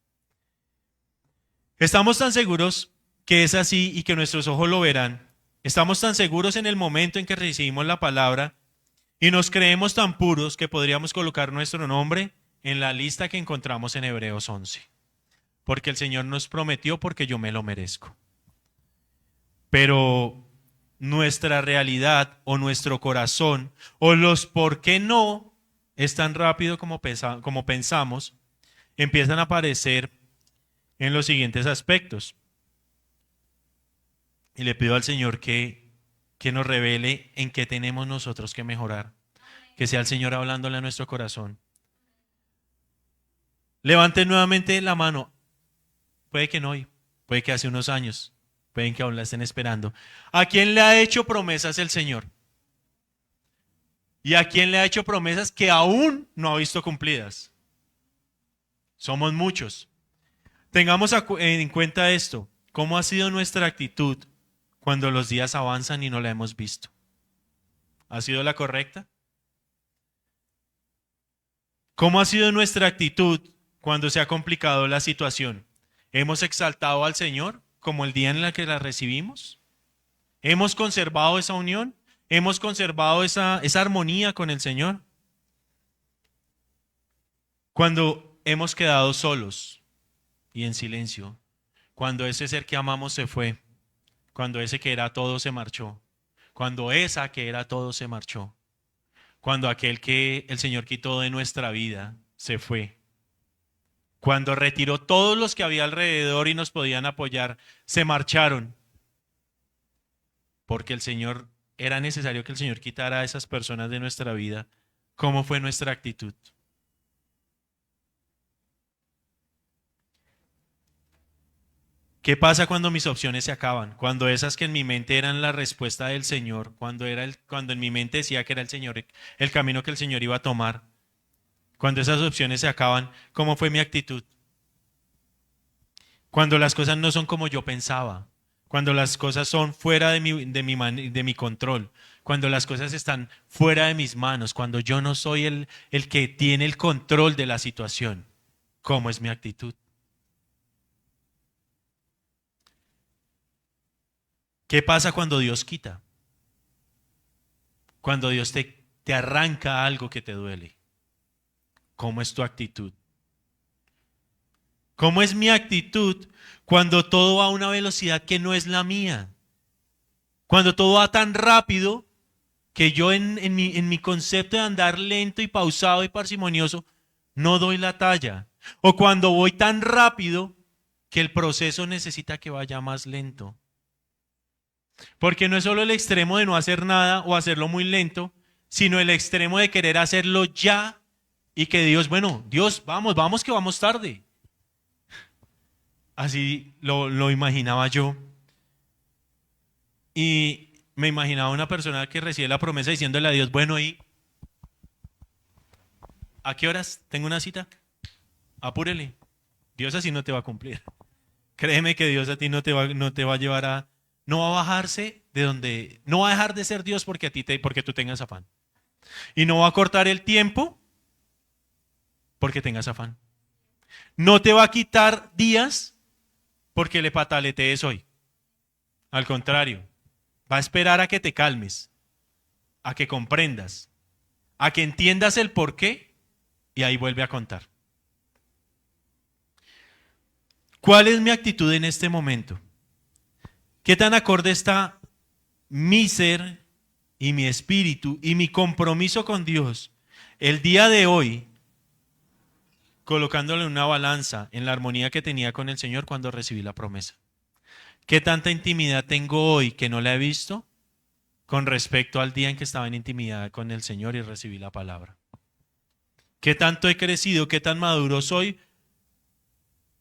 Estamos tan seguros que es así y que nuestros ojos lo verán. Estamos tan seguros en el momento en que recibimos la palabra y nos creemos tan puros que podríamos colocar nuestro nombre en la lista que encontramos en Hebreos 11. Porque el Señor nos prometió porque yo me lo merezco. Pero nuestra realidad o nuestro corazón o los por qué no es tan rápido como pensamos, empiezan a aparecer en los siguientes aspectos. Y le pido al Señor que nos revele en qué tenemos nosotros que mejorar. Que sea el Señor hablándole a nuestro corazón. Levanten nuevamente la mano. Puede que no hoy, puede que hace unos años, pueden que aún la estén esperando. ¿A quién le ha hecho promesas el Señor? ¿Y a quién le ha hecho promesas que aún no ha visto cumplidas? Somos muchos. Tengamos en cuenta esto. ¿Cómo ha sido nuestra actitud cuando los días avanzan y no la hemos visto? ¿Ha sido la correcta? ¿Cómo ha sido nuestra actitud cuando se ha complicado la situación? ¿Hemos exaltado al Señor como el día en el que la recibimos? ¿Hemos conservado esa unión? ¿Hemos conservado esa armonía con el Señor? Cuando hemos quedado solos y en silencio, cuando ese ser que amamos se fue, cuando ese que era todo se marchó, cuando esa que era todo se marchó, cuando aquel que el Señor quitó de nuestra vida se fue, cuando retiró todos los que había alrededor y nos podían apoyar, se marcharon, porque el Señor, era necesario que el Señor quitara a esas personas de nuestra vida. ¿Cómo fue nuestra actitud? ¿Qué pasa cuando mis opciones se acaban? Cuando esas que en mi mente eran la respuesta del Señor, cuando en mi mente decía que era el Señor, el camino que el Señor iba a tomar, cuando esas opciones se acaban, ¿cómo fue mi actitud? Cuando las cosas no son como yo pensaba, cuando las cosas son fuera de mi control, cuando las cosas están fuera de mis manos, cuando yo no soy el que tiene el control de la situación, ¿cómo es mi actitud? ¿Qué pasa cuando Dios quita? Cuando Dios te arranca algo que te duele. ¿Cómo es tu actitud? ¿Cómo es mi actitud cuando todo va a una velocidad que no es la mía? Cuando todo va tan rápido que yo en mi concepto de andar lento y pausado y parsimonioso no doy la talla. O cuando voy tan rápido que el proceso necesita que vaya más lento. Porque no es solo el extremo de no hacer nada o hacerlo muy lento, sino el extremo de querer hacerlo ya y que Dios, bueno, Dios, vamos que vamos tarde. Así lo imaginaba yo. Y me imaginaba una persona que recibe la promesa diciéndole a Dios, bueno, ¿y a qué horas tengo una cita? Apúrele. Dios así no te va a cumplir. Créeme que Dios a ti no te va a llevar no va a bajarse de donde, no va a dejar de ser Dios porque tú tengas afán. Y no va a cortar el tiempo porque tengas afán. No te va a quitar días porque le pataletees hoy. Al contrario, va a esperar a que te calmes, a que comprendas, a que entiendas el por qué y ahí vuelve a contar. ¿Cuál es mi actitud en este momento? ¿Qué tan acorde está mi ser y mi espíritu y mi compromiso con Dios el día de hoy, colocándole una balanza en la armonía que tenía con el Señor cuando recibí la promesa? ¿Qué tanta intimidad tengo hoy que no la he visto con respecto al día en que estaba en intimidad con el Señor y recibí la palabra? ¿Qué tanto he crecido? ¿Qué tan maduro soy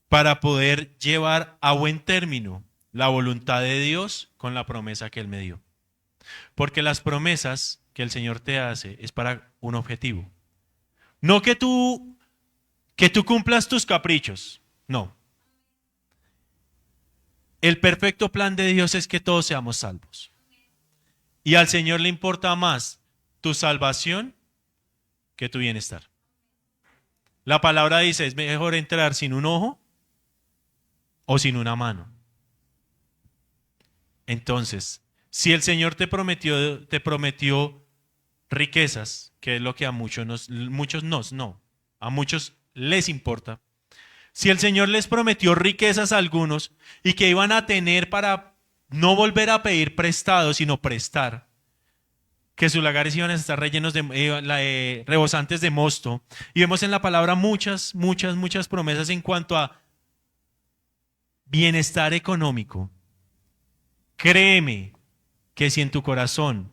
para poder llevar a buen término la voluntad de Dios con la promesa que Él me dio. Porque las promesas que el Señor te hace es para un objetivo. No que tú cumplas tus caprichos, no. El perfecto plan de Dios es que todos seamos salvos. Y al Señor le importa más tu salvación que tu bienestar. La palabra dice, es mejor entrar sin un ojo o sin una mano. Entonces, si el Señor te prometió riquezas, que es lo que a muchos no, a muchos les importa. Si el Señor les prometió riquezas a algunos y que iban a tener para no volver a pedir prestado, sino prestar, que sus lagares iban a estar rellenos rebosantes de mosto. Y vemos en la palabra muchas promesas en cuanto a bienestar económico. Créeme que si en tu corazón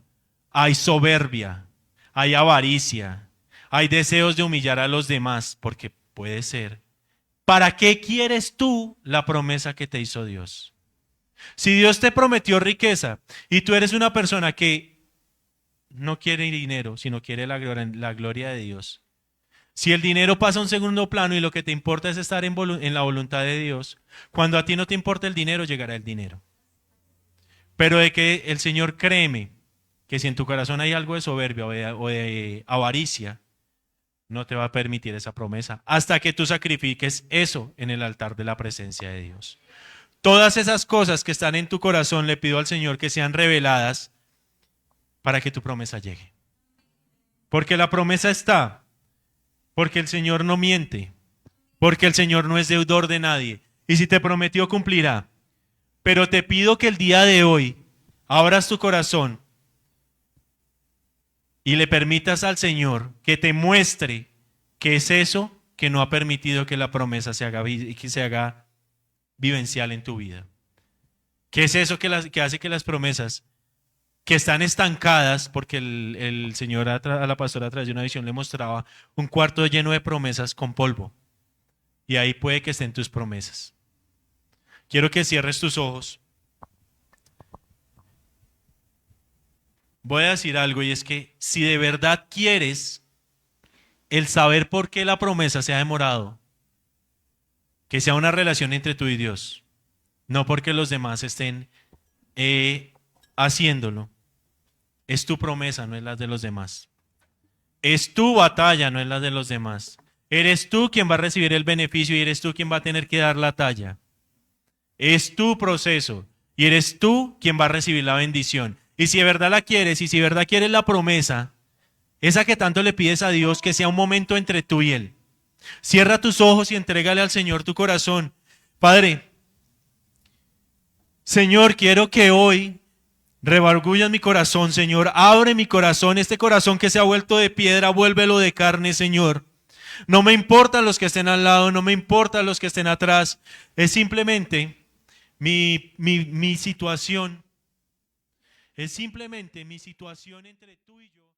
hay soberbia, hay avaricia, hay deseos de humillar a los demás, porque puede ser, ¿para qué quieres tú la promesa que te hizo Dios? Si Dios te prometió riqueza y tú eres una persona que no quiere dinero, sino quiere la gloria de Dios. Si el dinero pasa a un segundo plano y lo que te importa es estar en la voluntad de Dios, cuando a ti no te importa el dinero, llegará el dinero. Pero de que el Señor, créeme, que si en tu corazón hay algo de soberbia o de avaricia, no te va a permitir esa promesa hasta que tú sacrifiques eso en el altar de la presencia de Dios. Todas esas cosas que están en tu corazón, le pido al Señor que sean reveladas para que tu promesa llegue. Porque la promesa está, porque el Señor no miente, porque el Señor no es deudor de nadie. Y si te prometió, cumplirá. Pero te pido que el día de hoy abras tu corazón y le permitas al Señor que te muestre qué es eso que no ha permitido que la promesa se haga vivencial en tu vida. ¿Qué es eso que hace que las promesas que están estancadas, porque el Señor a la pastora a través de una visión le mostraba un cuarto lleno de promesas con polvo? Y ahí puede que estén tus promesas. Quiero que cierres tus ojos. Voy a decir algo, y es que si de verdad quieres el saber por qué la promesa se ha demorado, que sea una relación entre tú y Dios, no porque los demás estén haciéndolo. Es tu promesa, no es la de los demás. Es tu batalla, no es la de los demás. Eres tú quien va a recibir el beneficio y eres tú quien va a tener que dar la talla. Es tu proceso y eres tú quien va a recibir la bendición. Y si de verdad la quieres y si de verdad quieres la promesa, esa que tanto le pides a Dios, que sea un momento entre tú y Él. Cierra tus ojos y entrégale al Señor tu corazón. Padre, Señor, quiero que hoy redargullas mi corazón, Señor. Abre mi corazón, este corazón que se ha vuelto de piedra, vuélvelo de carne, Señor. No me importan los que estén al lado, no me importan los que estén atrás. Es simplemente mi situación. Es simplemente mi situación entre tú y yo.